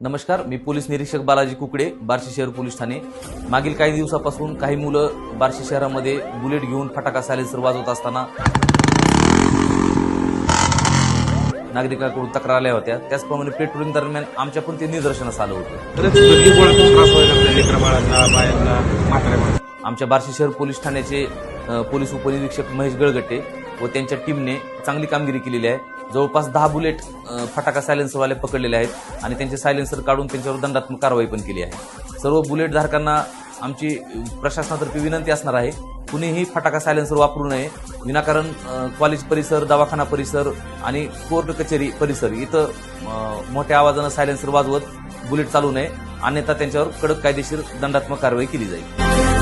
नमस्कार, मी पोलीस निरीक्षक बालाजी कुकडे, बार्शी शहर पोलीस ठाणे। मागील काही दिवसापासून काही मुलं बार्शी शहरामध्ये बुलेट घेऊन फटाका सायलेन्सर वाजवत असताना नागरिकांकडून तक्रार आल्या होत्या। त्याचप्रमाणे पेट्रोलिंग दरम्यान आमच्या पण ते निदर्शनास आलं होतं। आमच्या बार्शी शहर पोलीस ठाण्याचे पोलीस उपनिरीक्षक महेश गळगटे व त्यांच्या टीमने चांगली कामगिरी केलेली आहे। जवळपास 10 बुलेट फटाका सायलेन्सरवाले पकडलेले आहेत आणि त्यांचे सायलेन्सर काढून त्यांच्यावर दंडात्मक कारवाई पण केली आहे। सर्व बुलेट धारकांना आमची प्रशासनातर्फे विनंती असणार आहे, कुणीही फटाका सायलेन्सर वापरू नये। विनाकारण कॉलेज परिसर, दवाखाना परिसर आणि कोर्ट कचेरी परिसर इथं मोठ्या आवाजानं सायलेन्सर वाजवत बुलेट चालू नये, अन्यथा त्यांच्यावर कडक कायदेशीर दंडात्मक कारवाई केली जाईल।